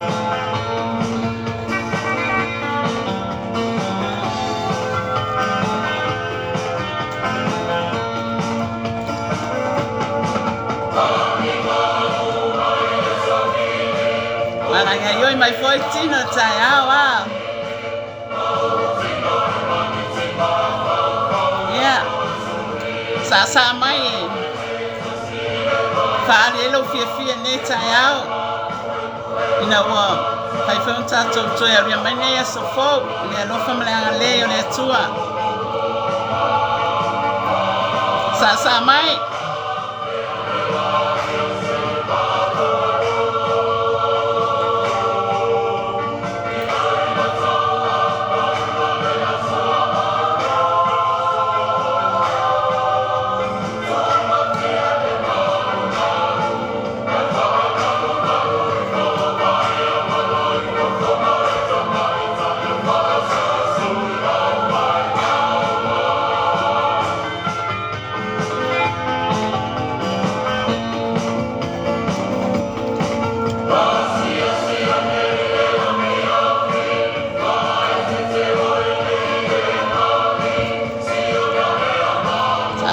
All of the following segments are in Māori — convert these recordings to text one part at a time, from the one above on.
Maranga yoi mai foi tino tai awa. Yeah. Sa mai. Fa'ali elo fia ne tai au. Ina wa pai fa un tato toi a ria mai nei so Feau. Le no famile le o le tua. Sa mai.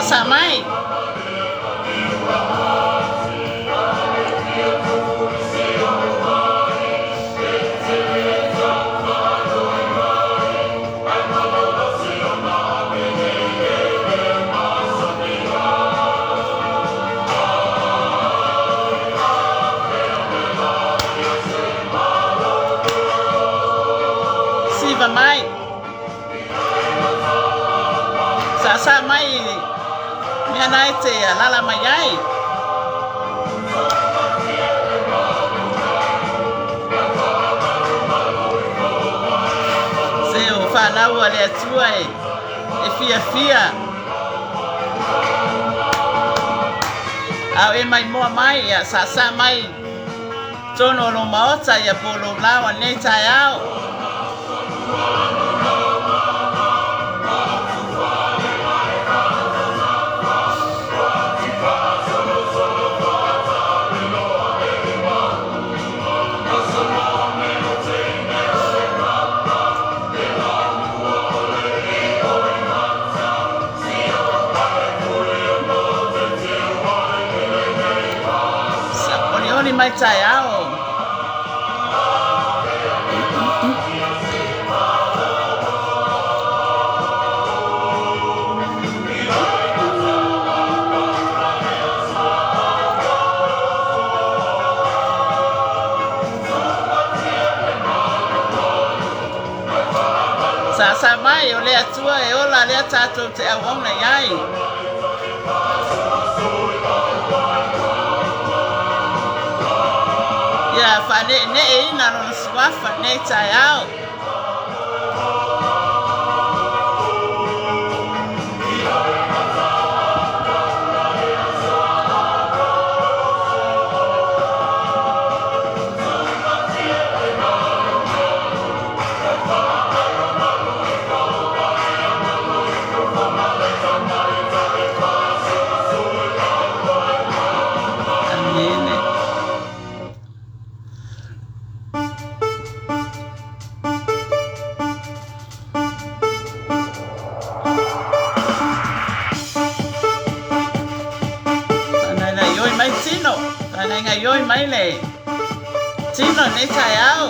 Sa mai. Siva mai. Sa mai. Mia nai te lala mai ai. Se o whanau ale atua e fia. Au e mai moa mai ia sa mai. Tono lo maota ia polo lawa nei tai au. Mai tai au. Sa mai o le atua e ola le tatou te awona iai. Ya fa ne ina no swafa ne tai au. Nga yoi mai le. Tino ne tai au.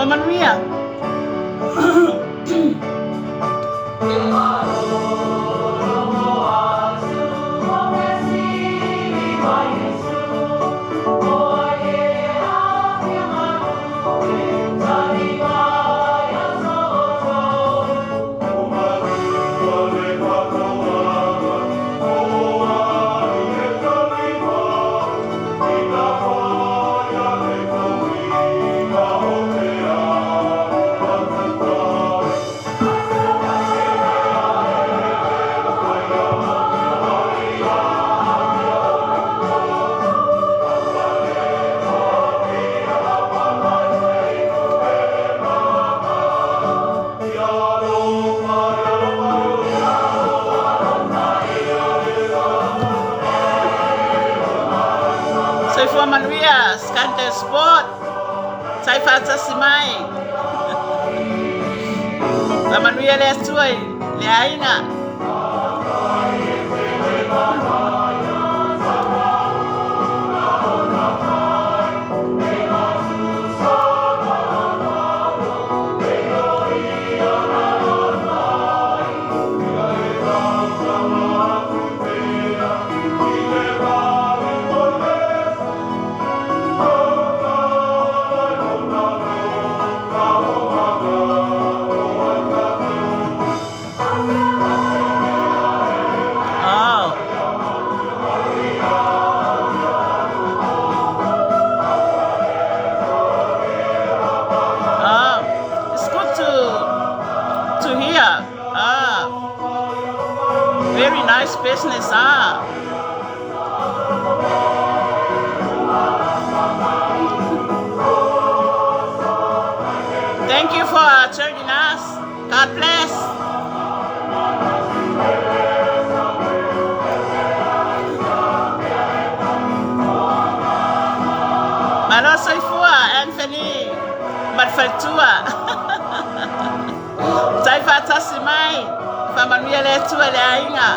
Maria. Soy Feau Maria, Scante Sport. Sai fața simai. Feau Maria le tuai, le aina. It's good to hear. Very nice business. Thank you for joining us. God bless. Malo soy Feau, Anthony. Malfaltua. Sai fața simai. Feau Maria le tua le ainga.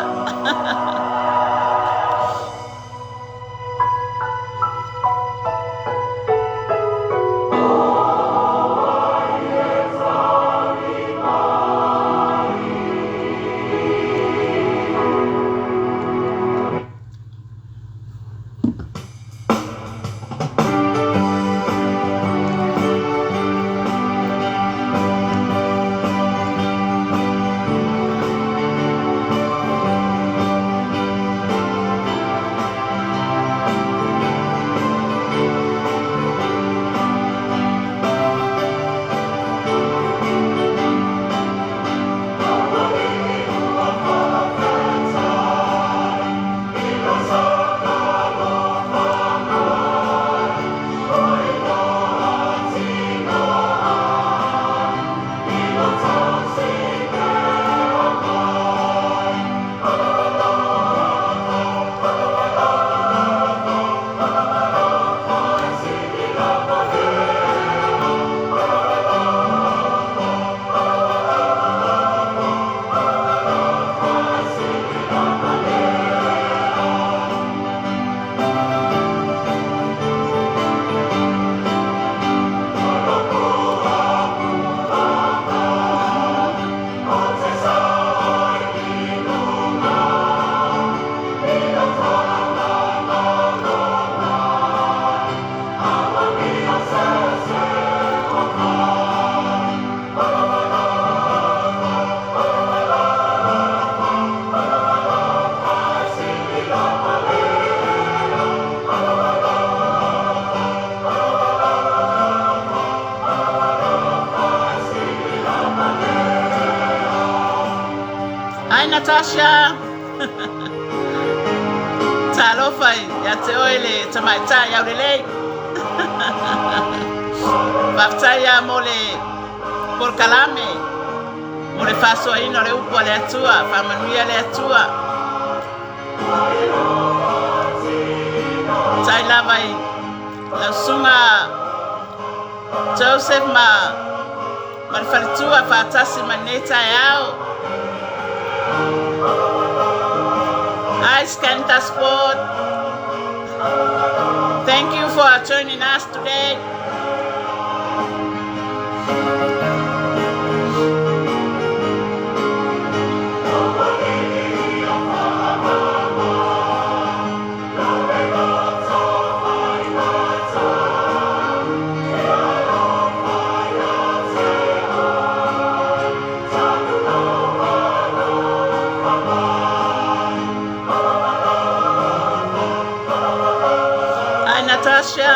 Hi Natasha. Talo fai ya te oile tamaita ya urele. Bafta mole por calame. Mole faso ino le upo le atua, famanuia le atua. Tai lavai la sunga Joseph Marfartua fatasi maneta yao. Ice Canta Sport. Thank you for joining us today. Hi, Natasha.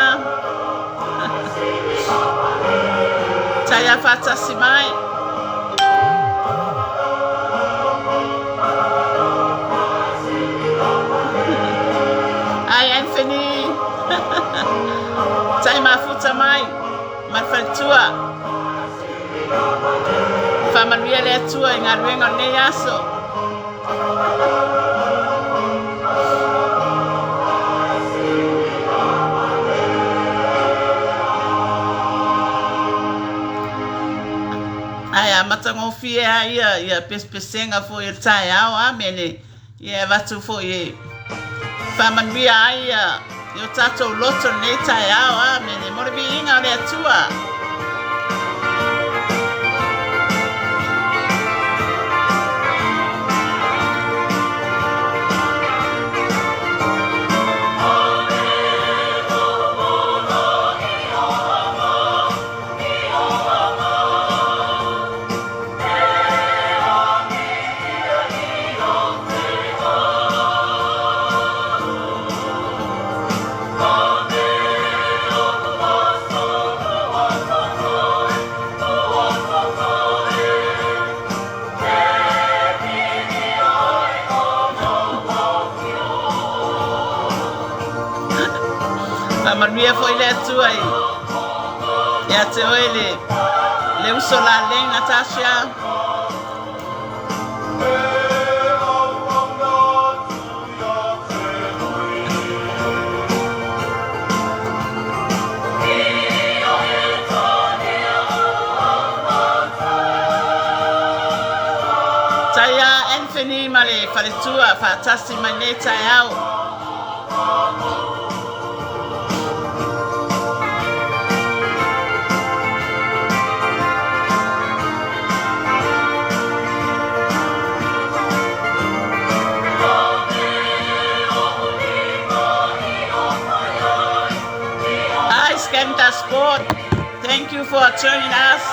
Taya fata simai. Hi, Anthony. Tai mafuta mai. Marfatua. Familia le tua ingaruenga ne yaso. Aya matangofia ia pespesenga fo ia tai au amene ia vatu fo ia familia ia yo tato loto ne tai au amene morbi inga le tua. Maria foi le tua aí. Ya te oile. Le uso la lei Natasha. Taya Anthony male fale tua fantastic maneta yao. Sport. Thank you for joining us.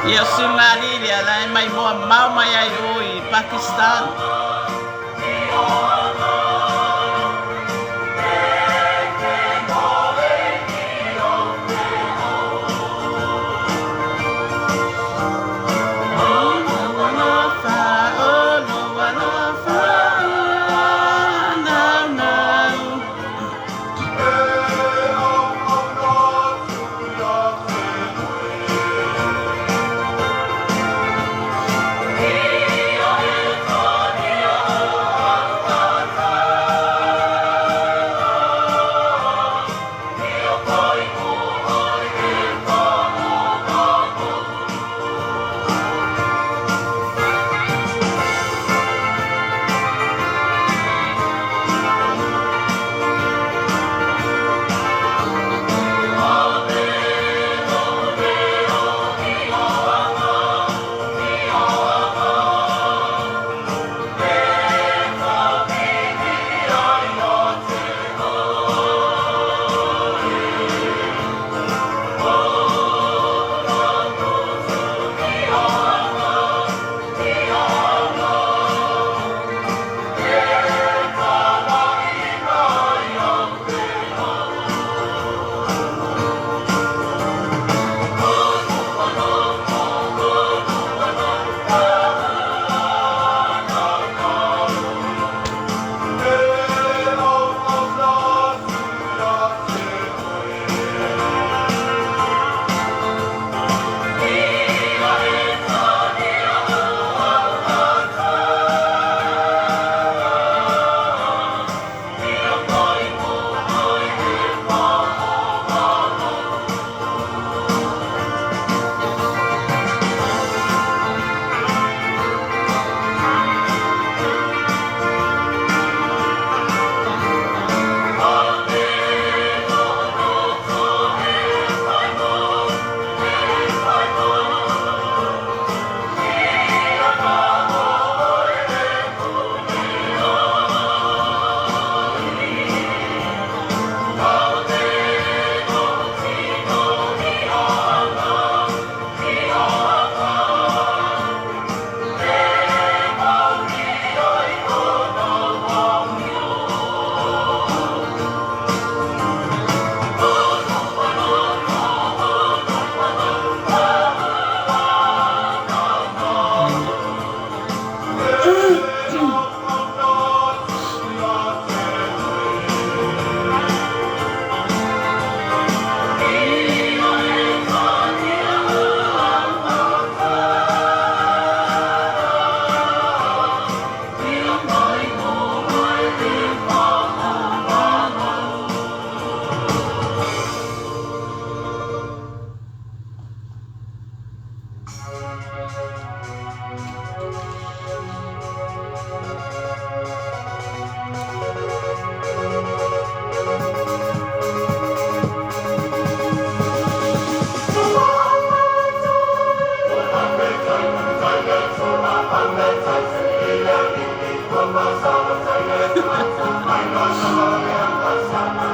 Yo sumali la mai mo mau mai ai oi Pakistan.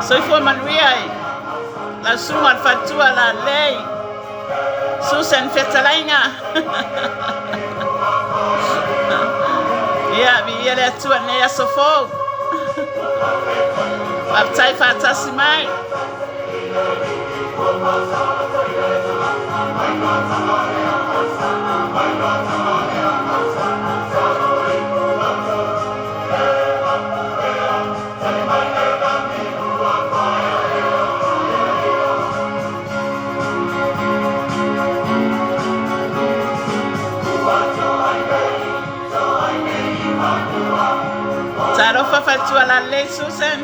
Soifua manuia la sunga fatua la lei Susan fetalainga ia vi ele atua ne asofo Baptai fatasi mai Satauro fatua la lei Susan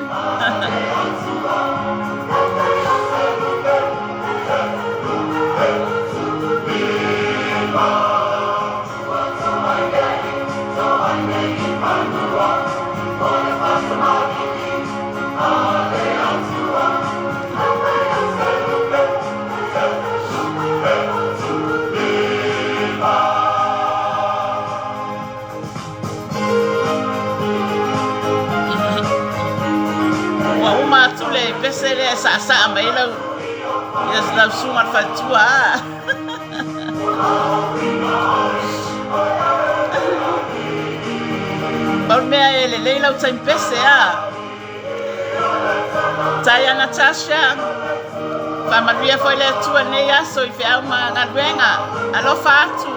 Pesele sa mai lo yes la sunga fatua Bal mea ele leila o time pese Taya Natasha Maria foi le tua nei aso I Feau ma ngaluenga alo fatu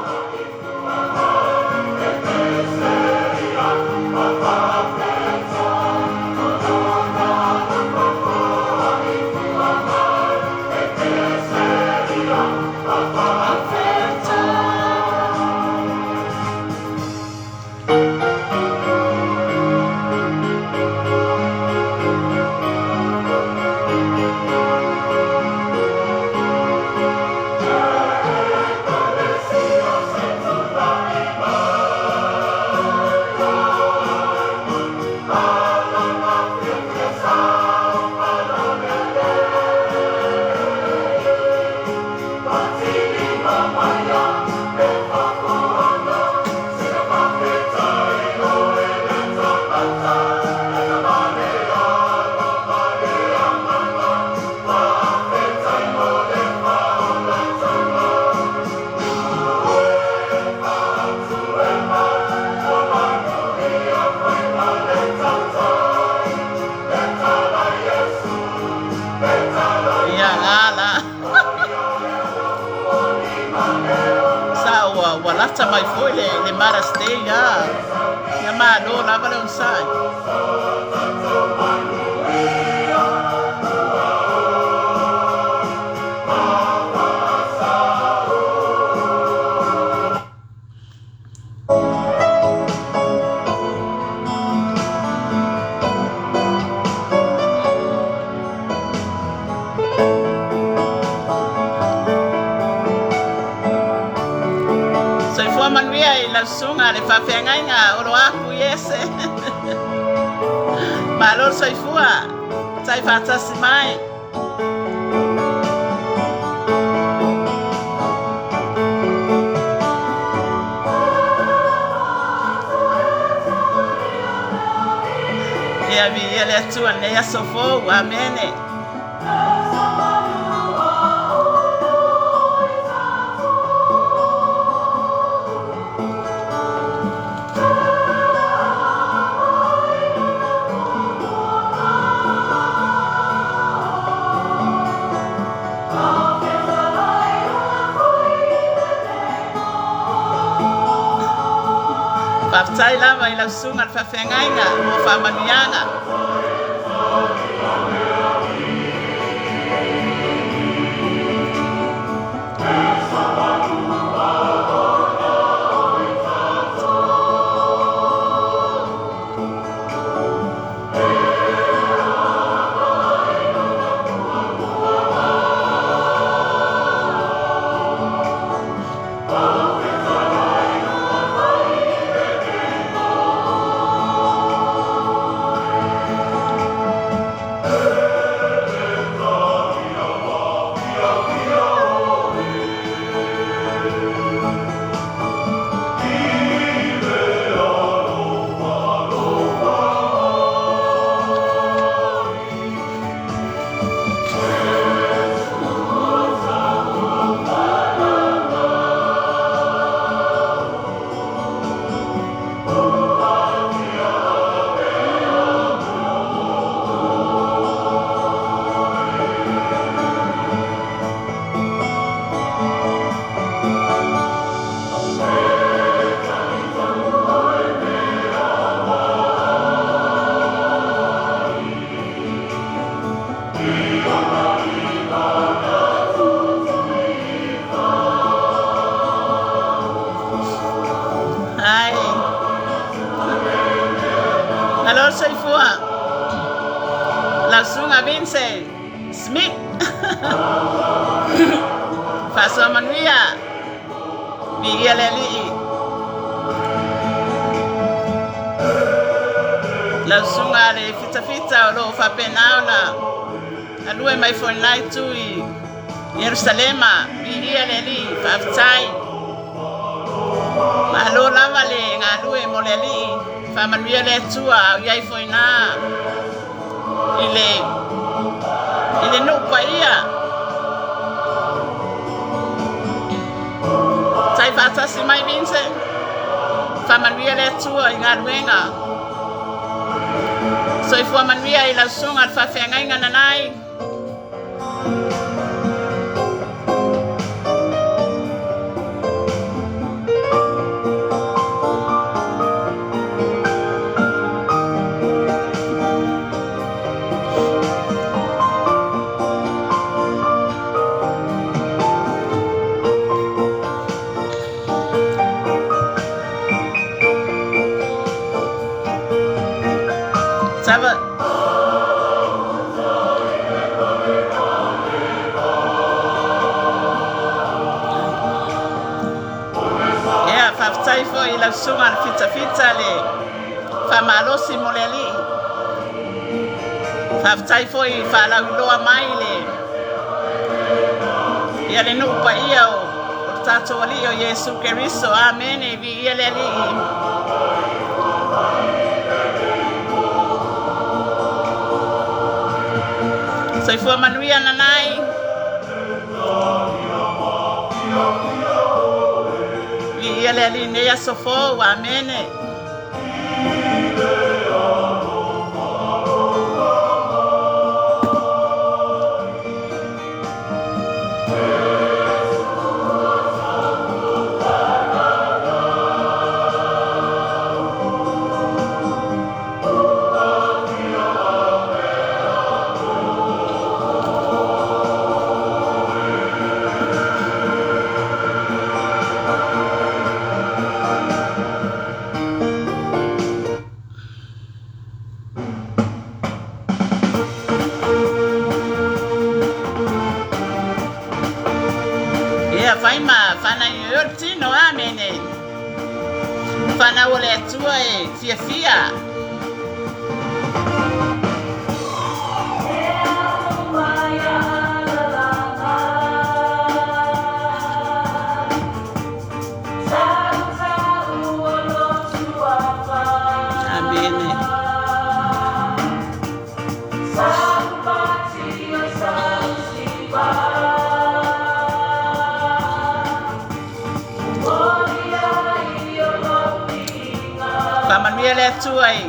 Walata mai foi le marasteia ya malo lava le un sai la sunga le fa fengainga oro aku yese malo soifua sai fatasi mai ya vi ele atua ne ya sofo amene Baptai lava ila sunga fa fengainga mo fa manianga Vince Smith. Faso manuia. Bigeleli. La sungare fita lo fa penaula. Alue mai for night to Yerusalema. Bigeleli faftai. Malo lavale ngalue moleli. Famanuia le tua yai foi na. Ile no paia. Sai fata si mai vinse. Famanuia le tua ngaluenga. So if famanuia ila sunga fa fenga ngananai. Sungan fita le famalosi moleli faftai foi fala loa mai le ia le nupa ia o tato ali o Yesu Kristo amen e vi ia le ali so ifo manuia nanai ele ali neia sofo amene Fana ole tua fia. Ele tuai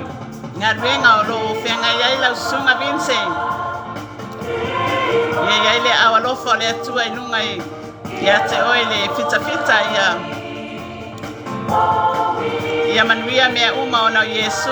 ngadwenga lo fenga yai la sunga vinse ye yai le awalo fo le tuai nungai ya te oile fita ya manuia me uma ona Yesu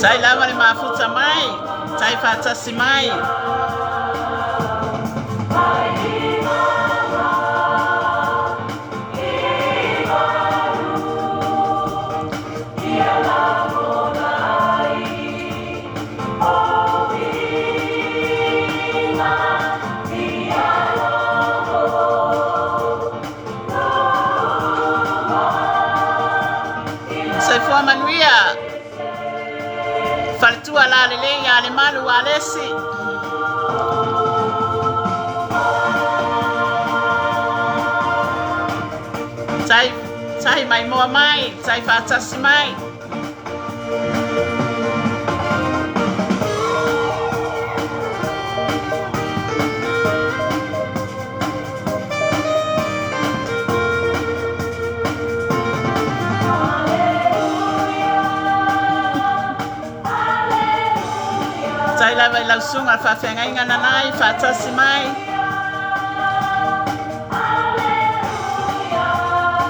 Tai lava le mafuta mai, tai fata si mai. Se fu a Manuia. Fartua la leia le malu alessi. Tai mai moa mai, tai fatasi mai. Tai lava I lausunga whawhengainga na nai, whatasi mai.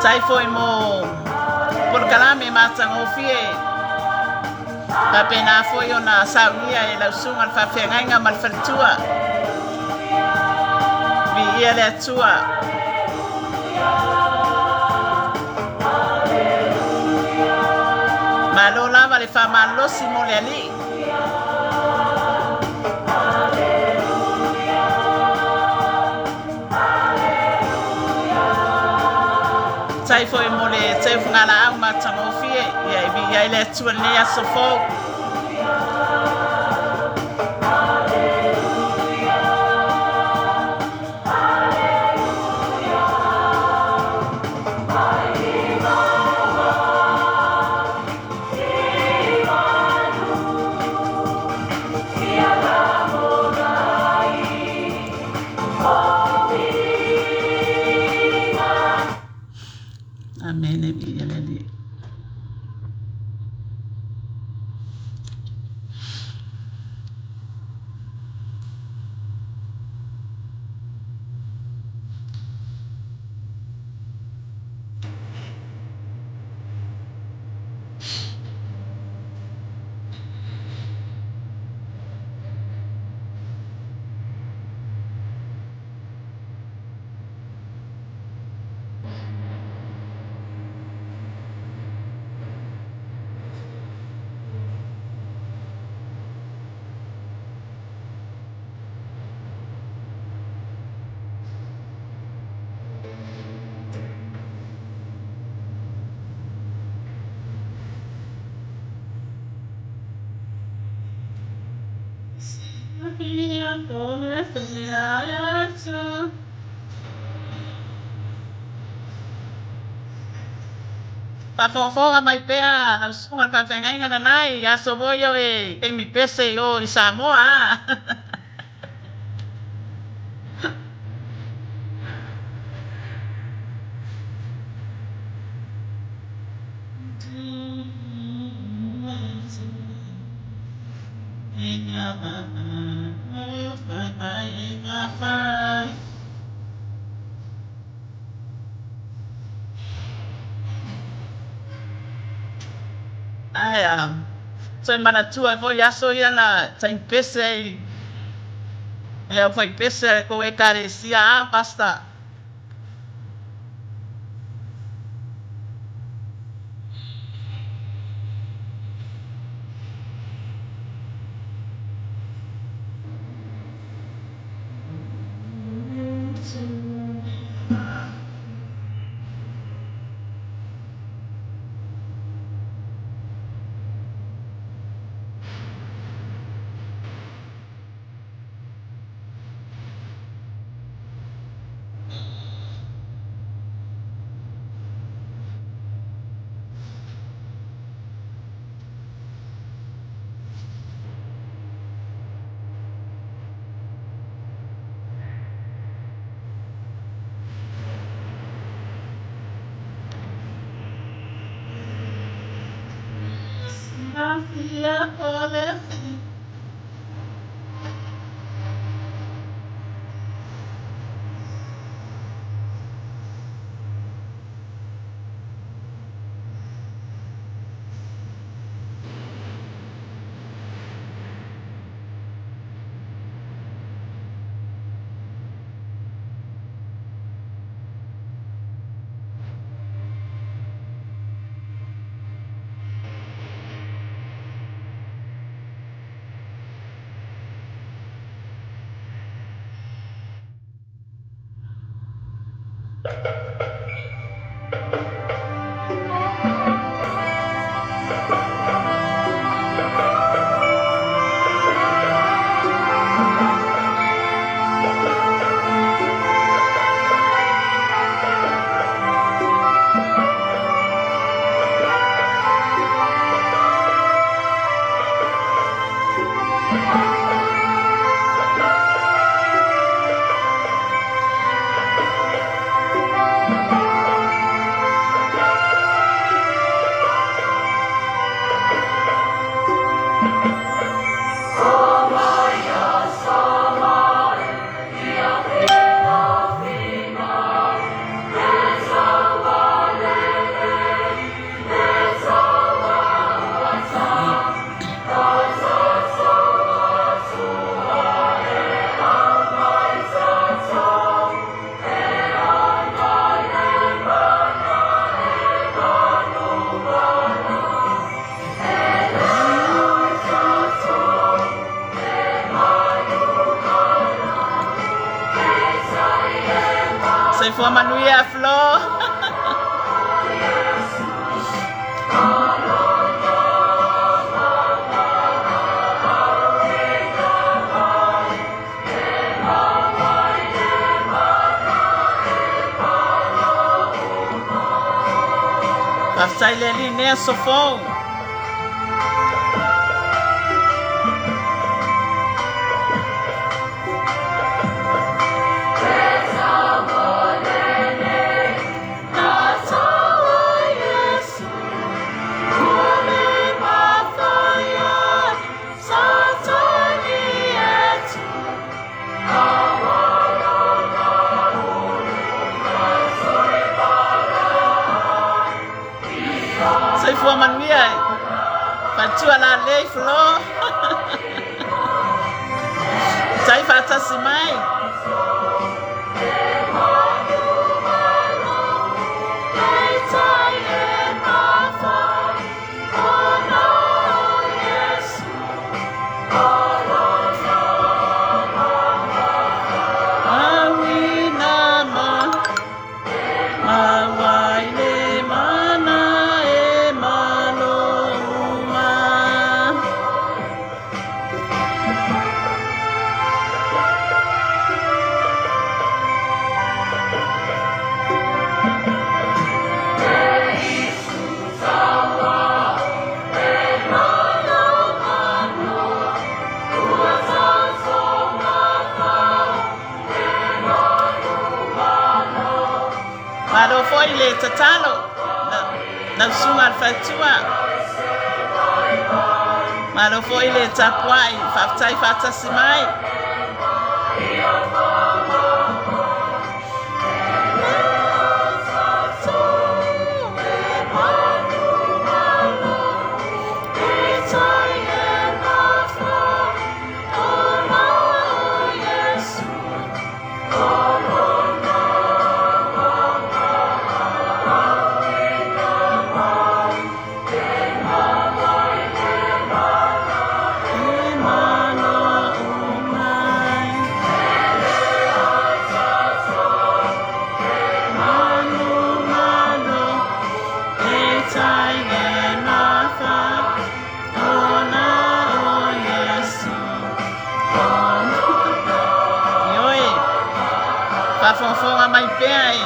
Tai foi mo porkalame matanga ofie. Papena foi ona saunia lausunga whawhengainga malwharitua. Vi ia le atua. Malo lava le whamalosi mo le ali. Tai foi mo le te whangala au matanga ofie. Ia vi ia le atua nea so Feau. Amen. Pafofoga mai pea sunga whawhengainga na nai, aso voio e mi pese o I Samoa. So mana tua foi aso ia na tai pese e foi pese ko e carecia a pasta. fua manuia Flo. Pasai le linea sofou. Sai fua manuia. Fatua la lei Flo. Sai fata simai. Malo foi le Satauro. Na sunga fatua. Malo foi le tapuai. Fatai fata simai. Fonga mai pea e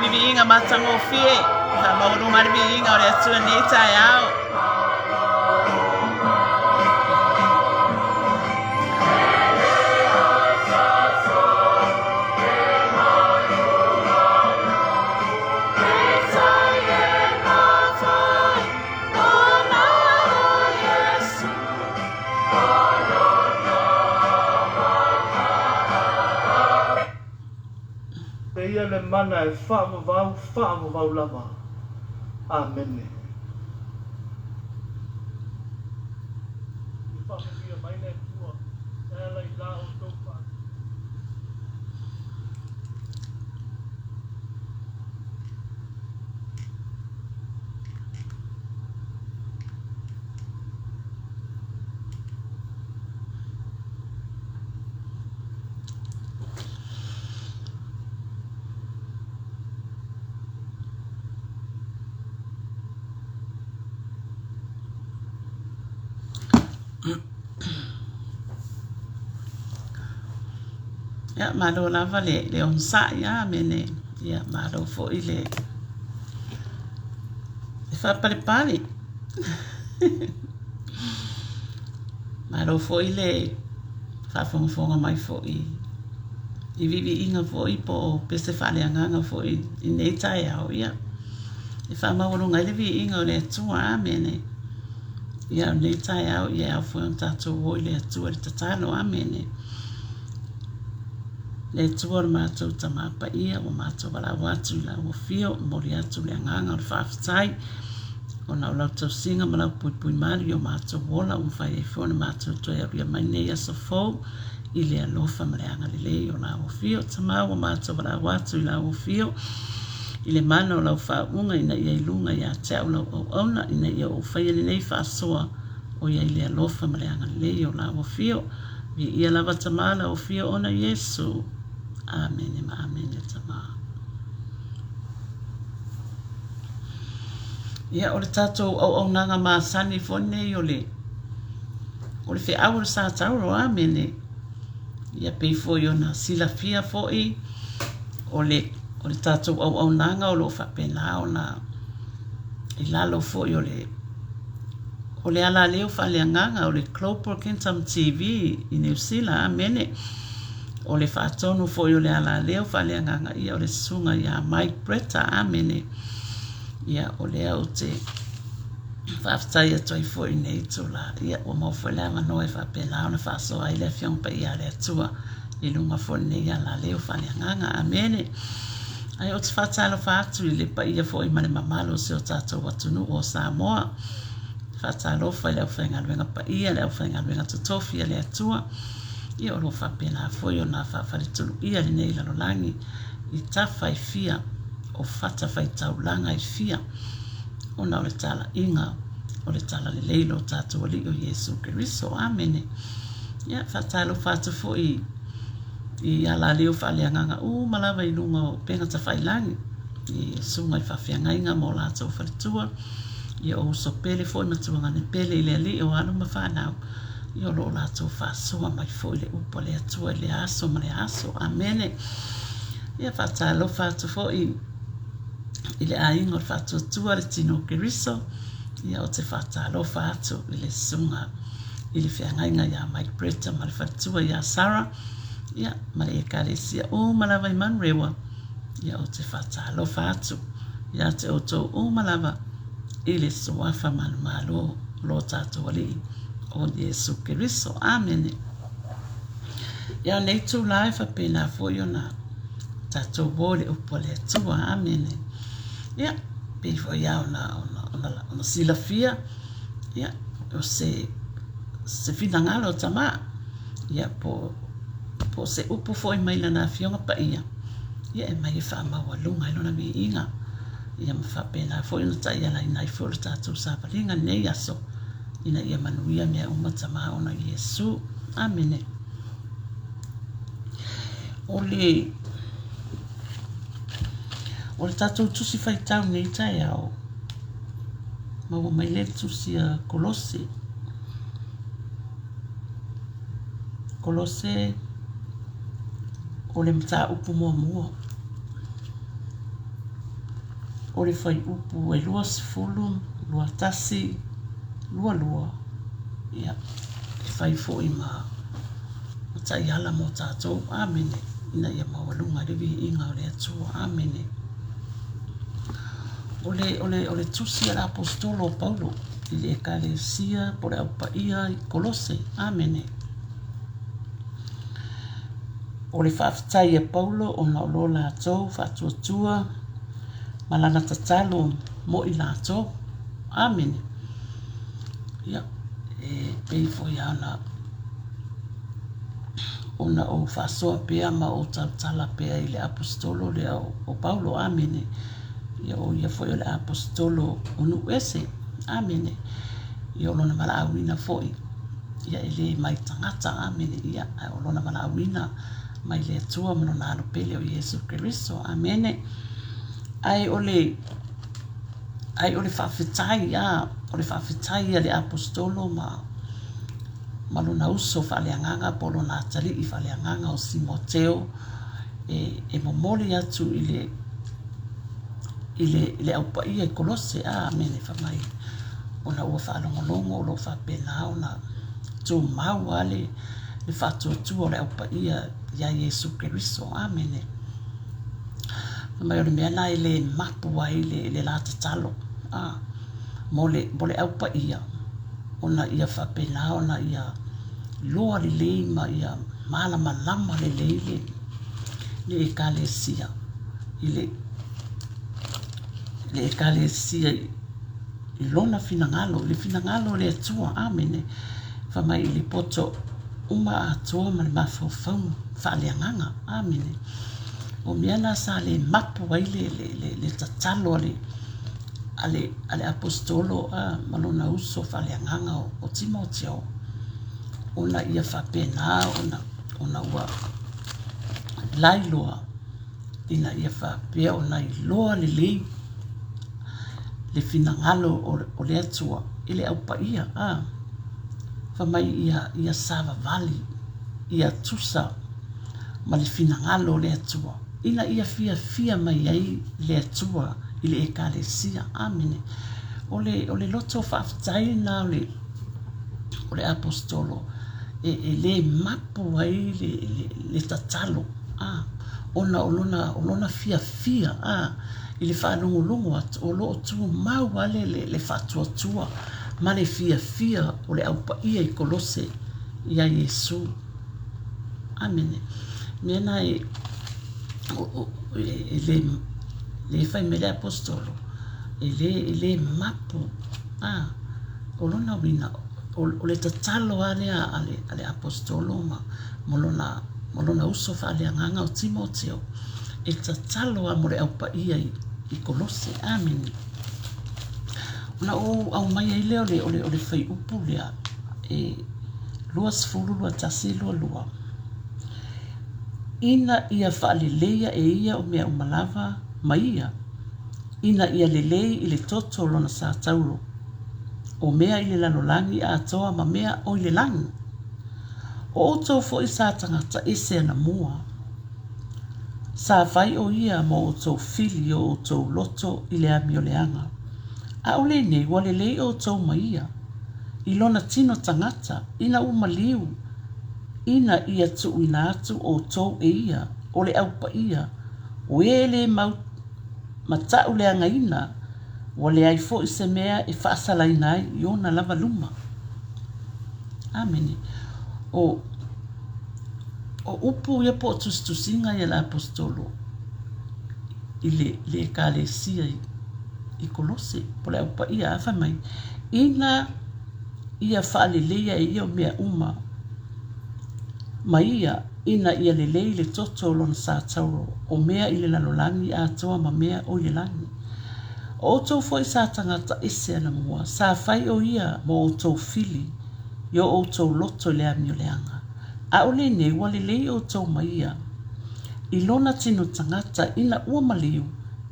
vivi inga matango fie ta mauru marbi inga ore atua ni tai ao Ia le mana e whaamavau lava. Amen. I whaamavia mai nei tua, e lai la o tau wha. Ya malo lava le on sa ya mene ya malo fo ile fa pale malo fo ile fa fonga mai fo i vivi inga fo i po pese fa le anga fo i nei tai au ya e fa ma wonu ngai le vi inga le tua mene ya nei tai au ya fo on tato wo le tua le tatalo amene le tuor mātou tamapa ia o mātou wala watu la o fio mori atu le nganga o whaafitai o nau lau tau singa ma lau pui mari o mātou wola o mwhai e whione mātou toi a ria mai nei asa Feau i le alofa ma le anga le lei o la o fio tamau o mātou wala watu i la o fio i le mana o lau whaunga ina ia ilunga ia te au lau au auna ina ia o whai nei whaasoa o ia i le alofa ma le anga le lei o la o fio vi ia lava tamala o fio ona Yesu. Amen, amen, amen. Ia o le tatou au nanga masani fone o le fe au le Satauro amene. Ia pei foi ona silafia foi o le tatou au nanga o lo whapena ona i lalo foi o le ala leo whaleanganga o le Global Kingdom TV i New Zealand amene. O le whaatonu foi o le ala leo whaleanganga ia o le sunga ia Mike Bretta amene. Ia o le au te whaftai atoi foi nei tula. Ia o mau foi lea manoe whapena ona whaasoa i le fiong pa ia le atua i lunga foi nei ala leo whaleanganga amene. Ai o te whatalo whaatu i le pa ia foi mane mamalo se o tātou watunu o Samoa. Whatalo whai leo whaingaluenga pa ia leo whaingaluenga tutofi le atua. Ia o lo whapena foi o nā whawharitulu ia le nei lalolangi i tawhai fia o whata whai taulanga i fia. Ona o le tala inga o le tala le leilo tātou ali o Yesu Keriso. Amene. Ia whatalo whatu foi i ala leo whaleanganga malawa i lunga o penga ta whailangi. I sunga i whawhiangainga mo lātou wharitua. Ia o so pele foi matuanga ne pele i le ali o anu ma whanau. Ia o lo lātou whasoa mai foi le upa le atua le aso ma le aso. Amene. Ia whatalo whatu foi i le ainga o whatu atua le tino Keriso. Ia o te whatalo whatu i le sunga i le whiangainga ia Mike Bretta ma le whatua ia Sarah. Ia ma le ekalesia malawa i manrewa. Ia o te whatalo whatu. Ia te oto malawa i le soafa malo lo tātou ali o Yesu Keriso. Amene. Ia nei tū lai whapena foi o nā tātou wole upo le atua. Amene. Ia pei foi au na silafia. Ia o se finangalo o tama. Ia po se upo foi mai lana fionga pa ia. Ia e mai whaamaua lunga i lona mi inga. Ia ma whapena foi na tai ala inai foi le tātou sāparinga nei aso. Ina ia manuia mea umatama ona Yesu. Amene. O le tātou tusi whaitau nei tai au. Maua mai le tusi a Kolose. Kolose o le mta upu mua. O le whai upu e lua sifulu, lua tasi, lua. Ia, e whai fo i ma tai ala mo tātou. Amene. Ina ia mawalunga rewi inga o le atua. Amene. O le tusi al apostolo Paulo i le ekalesia po le aupa ia i Kolose. Amene. O le whaafitai a Paulo o na olo lātou whaatuatua malana tatalo mo i lātou. Amene. Ia, e pei foi ana ona o whaasoa pea ma o tautala pea i le apostolo le o Paulo. Amene. Ia o ia foi o le apostolo o nuese. Amene. Ia o lona mala awina foi. Ia ele mai tangata. Amene. Ia o lona mala awina mai le atua mano nalo pele o Yesu Keriso. Amene. Ai ole whawhitai a le apostolo ma lona uso whaleanganga po lona atali i whaleanganga o Simoteo e momoli atu i le aupa ia i Kolose. Amene whamai ona ua whaalongolongo o lo whapena ona tū mau ale le whatuatua o le aupa ia Yesu Keriso. Amene. Mai o le mea nai le mapu ai le lata talo. Mo le aupa ia. Ona ia whapena, ona ia loa le leima, ia malama lama le leile. Le ekalesia. Le ekalesia i lona finangalo. Le finangalo le atua. Amene. Whamai le poto uma atua ma le mawhawhau whaaleanganga. Amene. O miana sa le mapu ai le tatalo ale apostolo malona uso whaleanganga o Timoteo. Ona ia whapena, ona ua lailoa ina ia whapea ona i loa le lei le finangalo o le atua i le aupaia famai ia sava vali ia tusa ma le finangalo le atua ina ia fia mai ai le atua i le ekalesia amene o le loto faafetai na o le apostolo e le mapu ai le tatalo ona olona fia i le whanungulungu o loo tu mau ale le whatuatua ma le fia o le aupa ia i kolose ia Yesu. Amene. Mena le fai me le apostolo e le mapu o lona wina o le tatalo ale apostolo ma molona uso fa ale nganga o Timoteo e tatalo a mo le aupa ia i kolose. Amen. Ona au mai ai leo le fai upu lea luas fulu lua tasi lua ina ia faaleleia e ia o mea umalava ma ia ina ia lelei i le toto lona Satauro o mea i le lanolangi a atoa ma mea o i le langi o outou fo i sa tangata ese ana mua sa vai o ia mo outou fili o outou loto i le ami o le anga a o le nei wa lelei o outou ma ia i lona tino tangata ina umaliu ina ia tuuina atu outou e ia o le aupa ia o ele matau le angaina wa le ai fo i se mea e whaasalaina ai i ona lava luma. Amen. O upu ia po tustusinga ia la apostolo i le ekalesia i kolose po le aupa ia afa mai ina ia whaaleleia e ia o mea uma ma ia ina ia lelei le toto lona Satauro o mea i le lalolangi a toa ma mea o i le langi o outou foi sa tangata ese ana mua sa fai o ia mo outou fili yo outou loto le ami o le anga a o le nei wa lelei outou ma ia i lona tino tangata ina ua maliu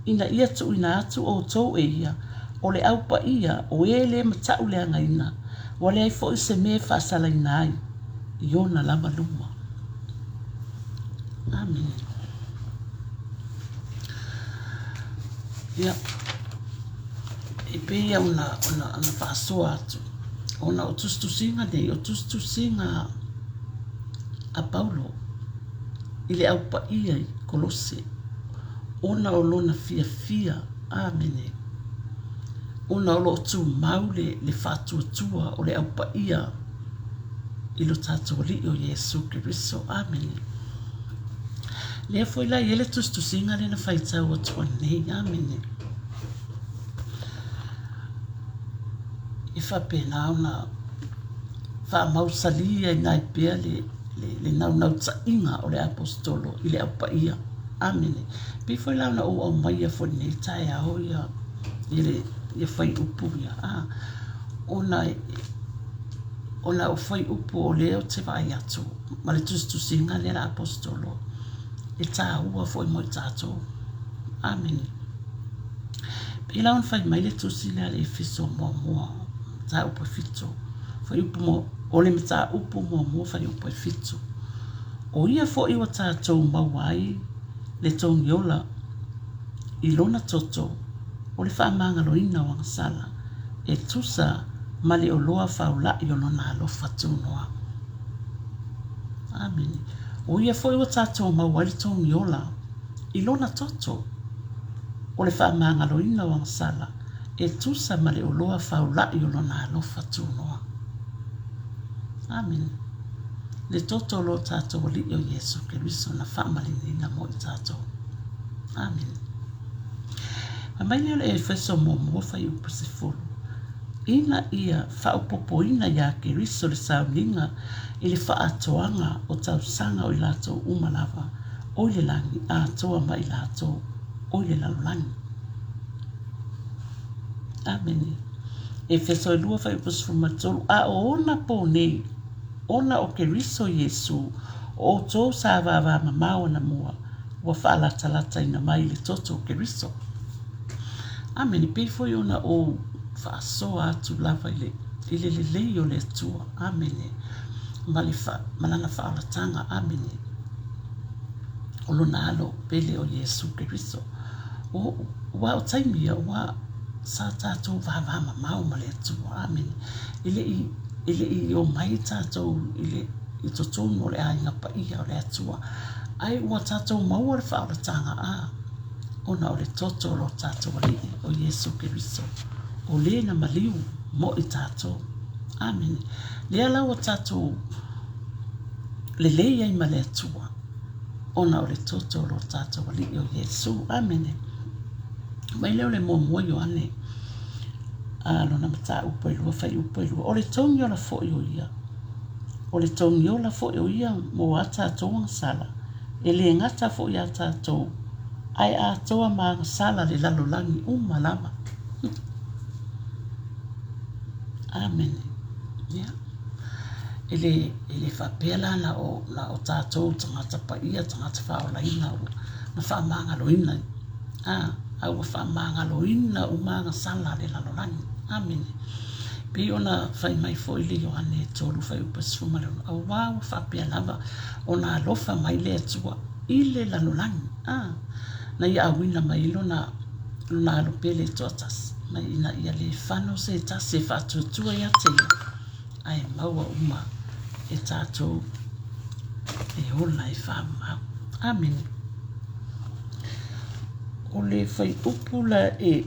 ina ia tuuina atu outou e ia o le aupa ia o ele matau le angaina wa le ai fo i se me whaasalaina ai i ona lama luma. Amen. Ia e peia ona whaasoa atu ona o tustusinga nei o tustusinga a Paulo i le aupa ia i kolose ona o lona fia amene ona o lo tu maule le whatuatua o le aupa ia i lo tātou li o Yesu Kiriso. Amen. Lea foi la ele tustusinga le na whaitau atua nei. Amen. I whapena ona whaamausalia i nai pia le nau tainga o le apostolo i le aupa ia. Amen. Pi foi la ona o mai a foi nei tae a ho ia ia whai upu ia. Ona o whai upu o leo te vai atu. Ma le tustusinga le la apostolo. E tā ua foi moi tātou. Amen. Pila on fai mai le tusile ale fiso mua. Tā upo fito. Fai upu mo. Ole me tā upu mua fai upo fito. O ia fo iwa tātou mawai le tong yola. I lona toto. O le whaamanga loina wang sala. E tusa mali o loa whaula i olona alofa tūnoa. Amen. O ia foi o tātou mawai tong yola. I lona toto. O le whaamanga loina wang sala. E tusa mali o loa whaula i olona alofa tūnoa. Amen. Le toto lo tātou li o Yesu Kiriso na whaamali nina mo i tātou. Amen. Mai le efeso mo fai upu se fulu. Ina ia whaupopo ina ia Kiriso le sauninga i le whaatoanga o tausanga o i lato umalava o i le langi a toa mai lato o i le lalangi. Amen. Efeso lua fai upu se fulu matolu a ona po nei ona o Kiriso Yesu o tō sa vava mamao na mua wa whalatalata ina mai le toto o Kiriso. Amene pe foi ona o whaasoa atu lava ile le o le atua. Amene. Malana whaalatanga. Amene. O lona alo pele o Yesu Keriso. Wa o taimia wa sa tātou vāvama mau ma le atua. Amene. Ile i o mai tātou ile i to tonu le ainga pa ia o le atua. Ai ua tātou maua le whaalatanga ona o le toto lo tātou ali o Yesu Keriso. O le na maliu mo i tātou. Amen. Le ala o tātou le leia i ma le atua. Ona o le toto lo tātou ali o Yesu. Amen. Mai leo le mua yo ane. Lona mata upailua fai upailua. O le tongi o la fo i o ia. O le tongi o la fo i o ia mo a tātou ang sala. E le ngata fo i a tātou. Ai a toa maa sala le lalolangi umalama. Amen. Yeah. Ele whapela na o tātou tangata pa ia, tangata whaolaina o na whamanga loina. Au whamanga loina o maa sala le lalolangi. Amen. Pe ona whai mai fo ili o ane tolu whai upas fumalona. Au wau whapela lava o na alofa mai le atua ile lalolangi. Na ia awina mai lona alo pele totas. Mai ina ia le whano se ta se whatutua ia te ai maua uma e tātou e hola e whamau. Amen. O le whai upula e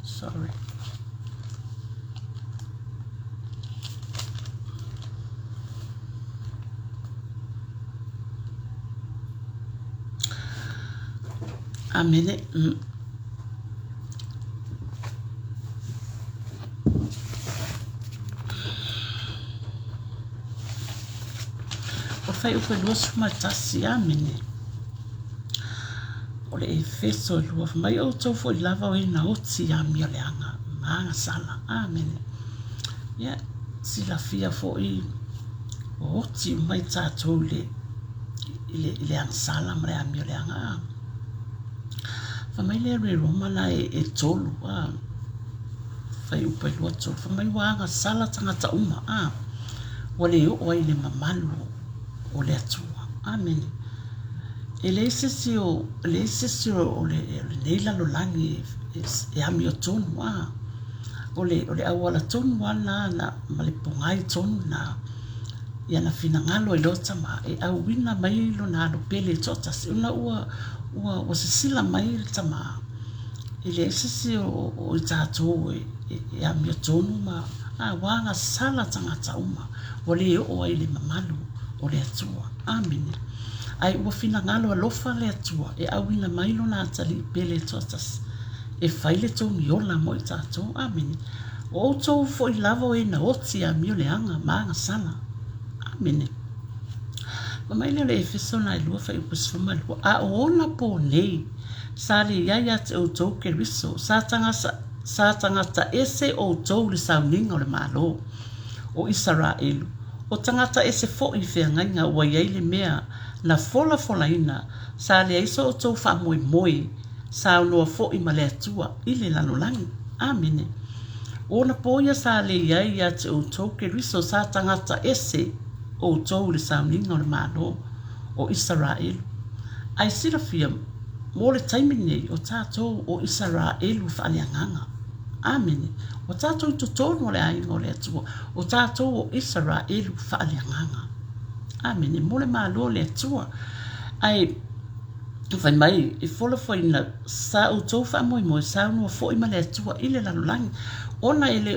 sorry. Amen. O fai upe lua suma tasi. Amen. O le efeso lua mai o tau fo i lava o ina oti a mia le anga maanga sala. Amen. Yeah. Sila fia fo i o oti mai tātou le ang sala mre a mia le anga. Famai le re romana e tolu. Fai upai lua tolu. Famai wanga sala tangata uma. Wale o ai le mamalu o le atua. Amen. E le sesi o le neila lo langi e ami o tonu. O le awala tonu wana na malipongai tonu na ia na finangalo e lota ma e awina mai lo na alo pele totas. Una ua sisila mai tama. E le sesi o i tātou e ami o tonu ma wanga sala tangata uma. Wale o ai le mamalu o le atua. Amen. Ai ua finangalo alofa le atua e awina mai lo na atali pele totas. E faile tau miola mo i tātou. Amen. O tau fo i lava o e na oti a mio le anga maanga sala. Amen. Mamai le efeso na ilua fai upus fumalua. A ona po nei. Sa le iaia te o tau Keriso. Sa tangata ese o tau le sauninga o le malo. O Israelu. O tangata ese fo i whiangainga ua iai le mea na fola ina. Sa le aiso o tau wha moi. Sa unua fo i male atua. Ile lanolangi. Amen. Ona poia sa le iaia te o tau Keriso. Sa tangata ese o tau le sauninga o le malo. O Israelu. Ai sira fia mo le taimine o tātou o Israelu whaaleanganga. Amen. O tātou i totono le ainga o le atua. O tātou o Israelu whaaleanganga. Amen. Mo le malo le atua. Ai whai mai e fola whaina sa o tau wha moi sa unua fo ima le atua ile lalolangi. Ona ele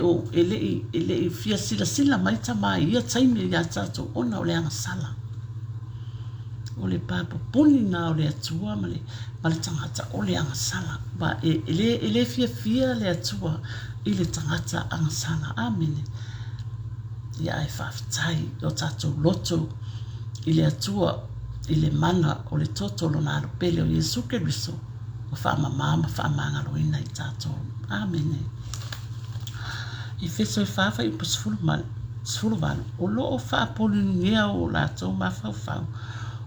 i fia sila mai tamai ia taime ia tātou ona o le anga sala. O le papa puni na o le atua ma le tangata o le anga sala. Ba ele fia le atua i le tangata anga sala. Amen. Ia e whawhitai o tātou loto i le atua i le mana o le toto lo na pele o Yesu Keriso. O whaamamama whaamanga loina i tātou. Amene. I feso fafa I pasfulu mal. Sfulu valu. O lo o fa polinia o la tau mafau.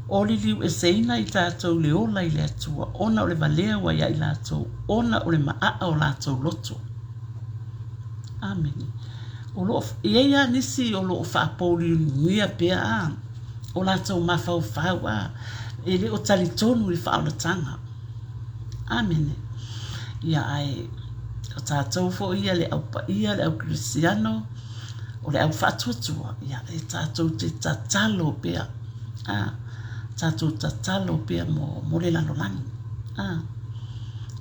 O li liu e seina I tātou le ola I le atua. Ona o le valea wa ia I lātou. Ona o le maa o lātou loto. Amene. O lo ia nisi o lo fa polinia pea a. O lātou mafau a. Ele o talitonu I fa o la tanga. Amene. Ia ai o tātou fo ia le au pa ia le au Cristiano o le au whatuatua ia e tātou te tatalo pea tātou tatalo pea mo le lanolangi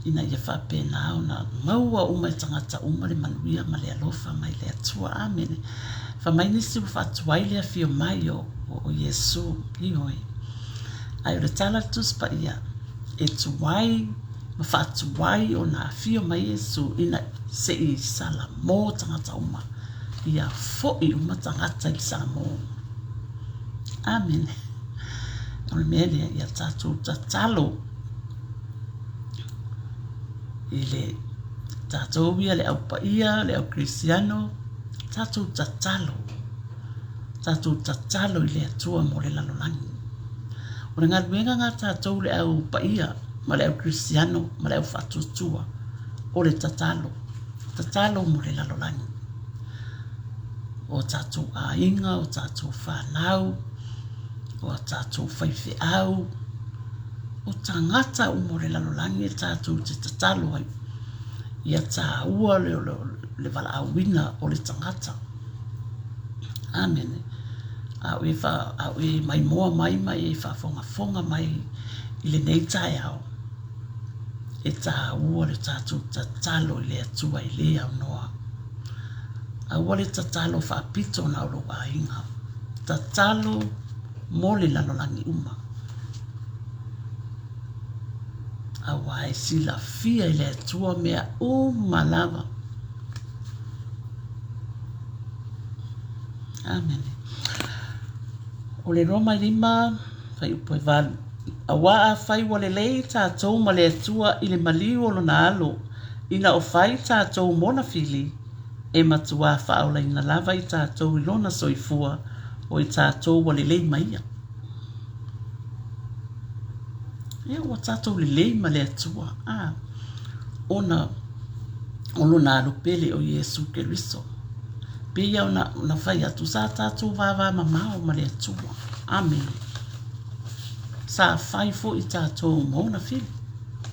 ina ia whapena au na maua uma I tangata uma le manuia ma le alofa mai le atua amene whamai nisi u whatuai le fio mai o Yesu ioi ai o le talatus pa ia e tuai ma whatuai o na fio mai Yesu ina se I sala mo tangata uma ia fo'i uma tangata I sala mo amen o le mele ia tātou tatalo I le tātou ia le au paia le au Cristiano tātou tatalo I le atua mo le lalolangi o le ngaluenga ngā tātou le au paia ma le au Cristiano, ma le au whatutua, o le tatalo mo le lalolangi. O tātou a inga, o tātou whanau, o tātou whaiwheau, o tangata o mo le lalolangi e tātou te tatalo ai. Ia tā ua le wala awina o le tangata. Amen. Au e mai moa mai e whafonga mai I le nei tai au. E tā ua le tātou tatalo I le atua I le au noa. A ua le tatalo whapito na olo a inga. Tatalo mo le lanolangi uma. A ua e sila fia I le atua mea lava. Amen. O le Roma 5, whai upo e valu. A waa fai wale lei tātou ma le atua I le maliu o lona alo, ina o fai tātou mona fili, e matua whaola ina lava I tātou I lona soifua o I tātou wale lei maia. E o tātou le lei ma le atua, ona o lona alo pele o Yesu Keriso. Pe ia ona fai atu sa tātou vava mamao ma le atua. Amen. Sa fai fo I tātou mona fili.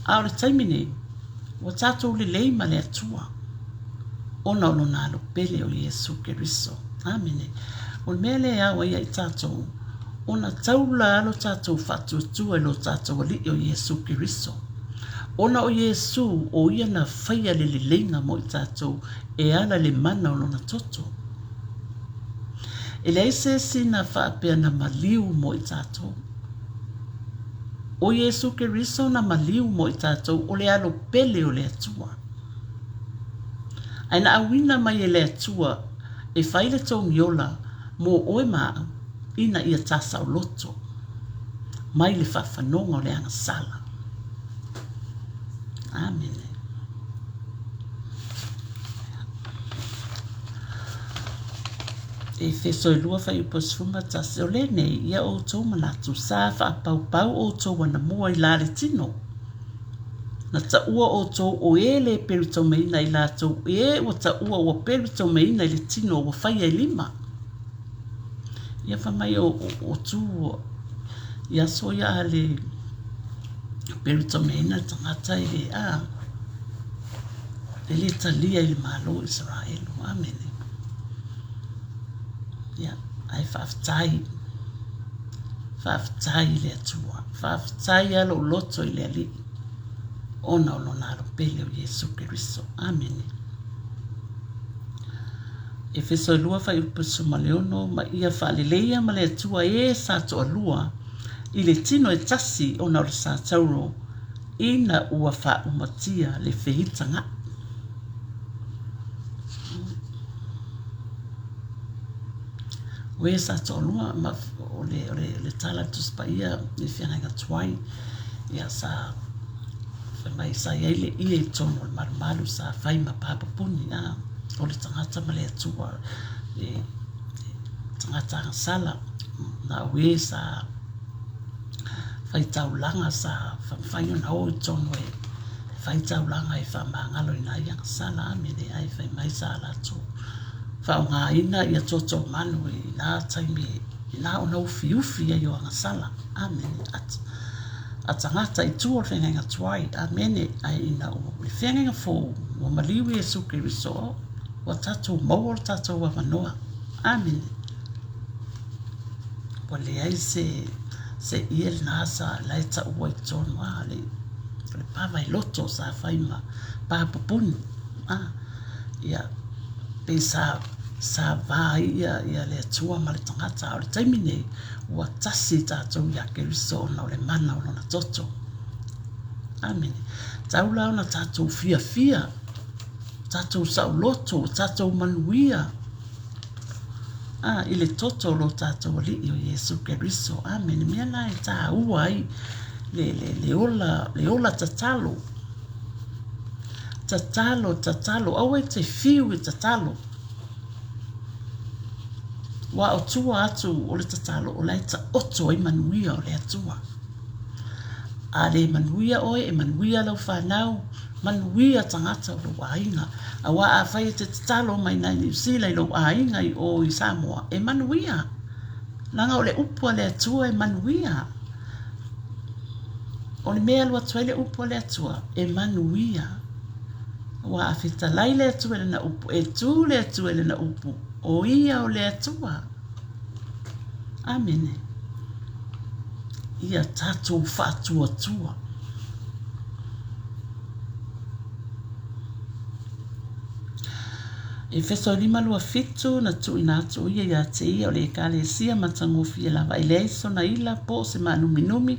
A o le taimine, o tātou le lei ma le atua. Ona o lona alo pele o Yesu Keriso. Amene. O le mele awa ia I tātou. Ona taula alo tātou whatuatua I lo tātou ali o Yesu Keriso. Ona o Yesu o ia na whaia le lenga mo I tātou e ala le mana o lona toto. E le aise sina whaapea na maliu mo I tātou. O Yesu Keriso na maliu mo I tātou o le alo pele o le atua. Aina awina mai e le atua e whaile tau miola mo oe maa ina ia tasa o loto. Mai le whawhanonga o le anga sala. Amen. E feso e lua whai upasfuma tase o le nei ia o tau manatu sa wha pau o tau wana mua I lare tino. Na ta ua o tau o e le peru tau meina I lātou e o ta ua o peru tau meina I le tino o whai e lima. Ia whamai o tu ia so ia le peru tau meina tangata I le e le talia I le malo Israel. Amen. Ia, ai whaftai le atua, whaftai alo loto I le ali, ona o lona alo pele o Yesu Keriso. Amen. E feso lua whai upasu ma leono, ma ia whaleleia ma le atua e sato alua, I le tino e tasi ona o le Satauro, ina ua wha umatia le whehitanga. Oe sa tolua ma o le tala tus pa ia le whianga tuai ia sa Fa mai sa ia ile ia I tono le malu sa fai ma papapuni na o le tangata ma le atua e tangata sala na we sa fai taulanga sa fai ona o tono e fai taulanga e fa mangalo ina ia sala me le ai fai mai sa la tu fa nga ina ia toto manu I na taimi ina ona ufi ufi ia anga sala amen atangata I tuo whenga tuai amene ai ina o le whenga fo o maliwi e suke riso o tatou maua o tatou wawanoa amen o le ai se ia le nasa laita ua I tono le pava I loto sa whaima papapuni ia pe sa vai ia le atua ma le tangata o le taimi nei ua tasi tatou ia ke riso ona o le mana o na toto amen taula ona tatou fia tatou sauloto tatou manuia I le toto lo tatou li o Yesu ke riso amen mea nai ta ua ai le ola tatalo au e te fiu I tatalo wa o tua atu o le tatalo o laita oto I manuia o le atua a le manuia oe e manuia lau whanau manuia tangata o lo wainga a wa a whai te tatalo mai nai New Zealand lo wainga I o I Samoa e manuia langa o le upua le atua e manuia o le mea lua tuai le upu le atua e manuia wa a fita lai le atua le na upu e tu le atua le na upu o ia o le atua amene ia tatou whaatuatua e feso lima lua fitu na tu ina atu ia te ia o le kale sia matangofia lava I le iso na ila po se manuminumi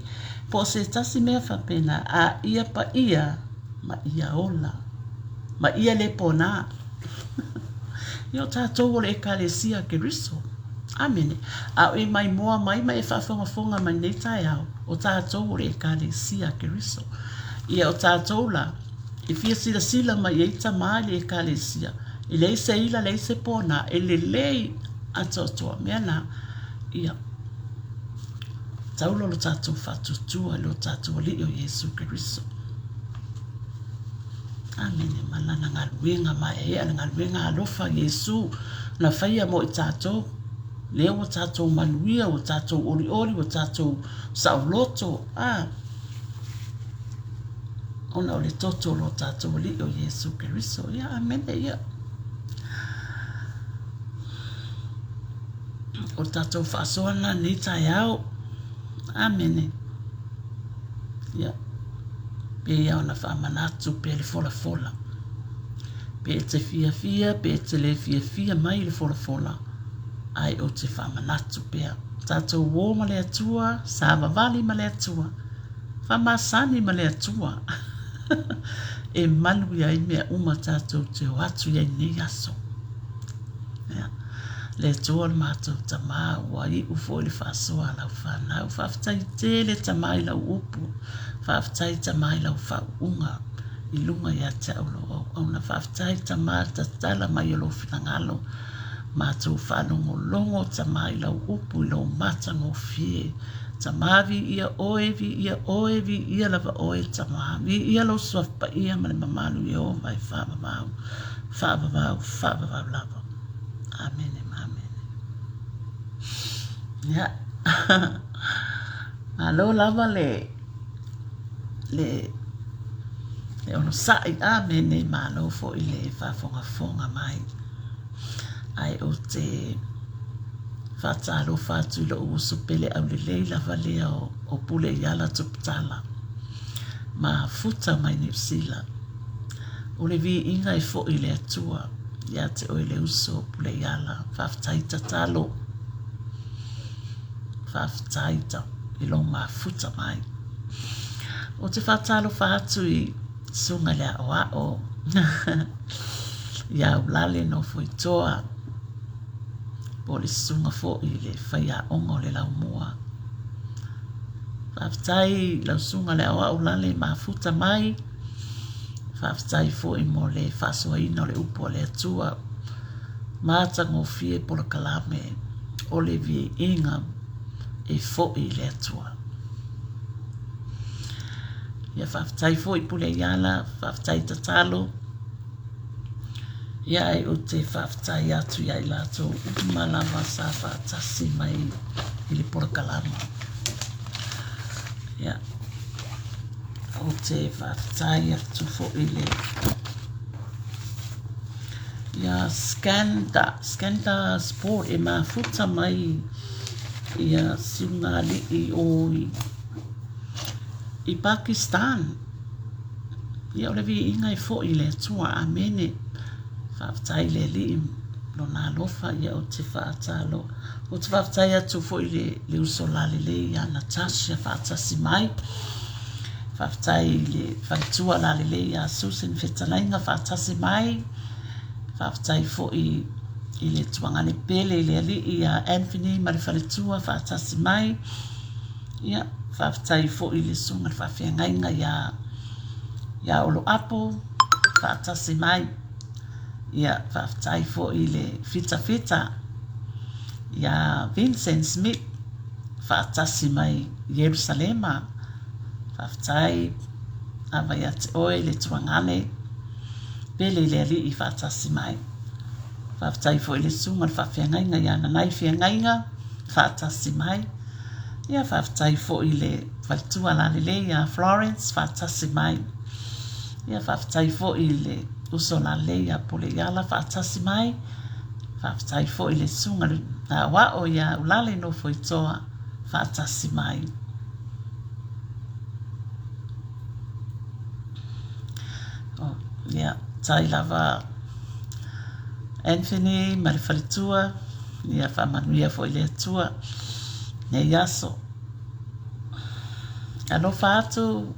po se tasi mea whapena a ia pa ia ma ia ola ma ia le pona io tatou o le kale sia ke riso amene a e mai moa mai e whafonga mai nei tai au o tatou o le kale sia ke riso ia o tatou la e fia sila mai e ita mai le kale sia I le se ila le se pona e le lei atotoa mea na ia taulo lo tatou whatutua lo tatou li o Yesu Keriso amene malana ngaluenga mai e ala ngaluenga alofa Yesu na whaia mo I tatou leo o tatou manuia o tatou oli o tatou sauloto ona o le toto lo tatou li o Yesu Keriso ia amene ia o tatou whaasoana ni tai au amene ia pe ia ona whaamanatu pe le fola pe te fia pe te le fia mai le fola ai o te whaamanatu pea tatou wō ma le atua sāwawali ma le atua whamasani ma le atua e manu ia I mea uma tatou te o atu ia nei aso le toa le mātou tamā ua I ufo le whaasoa lau whanau whaafitai te le tamā I lau upu whaafitai tamā I lau whaunga I lunga ia te aulo au na whaafitai tamā tatala mai alo whingalo mātou whanongo longo tamā I lau upu I lau matango fie tamā vi ia oe lava oe tamā vi ia lau swafpa ia male mamalu I o mai whaavavau lava amen ya alo lava le ono sai amene malo fo I le whafonga mai ai o te whatalo whatu lo usu pele au le leila vale o pule iala tuptala ma futa mai New Zealand o le vi inga I fo I le atua ia te o le uso pule iala whaftaita talo whaftaita I lo ma futa mai o te whatalo whatu I sunga lea o ia ulale no foitoa po le sunga fo I le whaia ongo le lau mua whaftai lau sunga lea o ulale ma futa mai Whaftai fo I mo le whasoaina le upo le atua. Māta ngō fie pola kalame o le vi inga e fo I le atua. Ia whaftai fo I pule iala, whaftai tatalo. Ia e o te whaftai atu ia I lato umalawa sa whaatasi mai I le pola kalama. Ia o te whaftai atu fo I le ia skanda sport e mafuta mai ia singali I Pakistan. Ia o le vi inga I fo I le atua amene whaftai le li no nā lofa ia o te whaatalo. O te whaftai atu fo I le usolale le ia Natasha whaatasi mai. Whaftai le whaitua lale le ia Susan Whetalainga whaatasi mai. Whaftai fo I le tuangane pele le ali ia Anthony Marifaletua whaatasi mai. Ia whaftai fo I le sunga whawhiangainga ia Olo Apo whaatasi mai. Ia whaftai fo I le fita ia Vincent Smith whaatasi mai Jerusalema. Whaftai awa ia te oe le tuangane pele le ali I whaatasi mai. Whaftai fo I le sunga whawhiangainga ia nanai whiangainga whaatasi mai. Ia whaftai fo I le whaitua lale le ia Florence whaatasi mai. Ia whaftai fo I le uso lale ia pole iala whaatasi mai. Whaftai fo I le sunga na wao ia ulale no fo itoa whaatasi mai. Ia tai lava Anthony Marifaletua ia whamanuia fo I le atua ne iaso. Alofa atu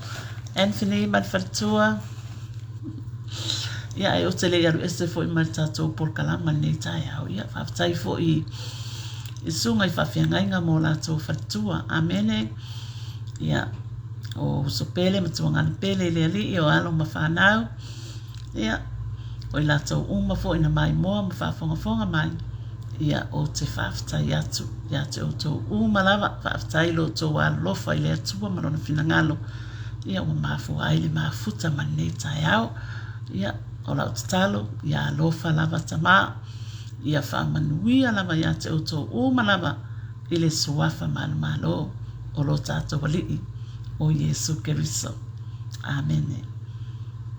Anthony Marifaletua ia e o te le aru ese fo I maritatou polkalama nei tai au. Ia whaftai fo I sunga I whawhiangainga mō lātou whalitua. Amene. Ia o sopele matuangana pele le ali o alo ma whanau. Ia o I lātou uma fo ina mai moa ma whawhongafonga mai. Ia o te whaftai atu. Ia te o tō uma lava whaftai lo tō alofa I le atua marona finangalo. Ia o mafu aile mafuta man nei tai au. Ia o lau tatalo, ia alofa lava tama, ia whamanuia lava ia te o tō uma lava I le suafa manu malo o lo tātou walii o Yesu Keriso. Amen.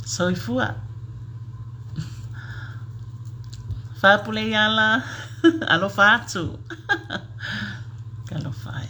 Soifua. Whapule iala, alofa atu. Kalofai.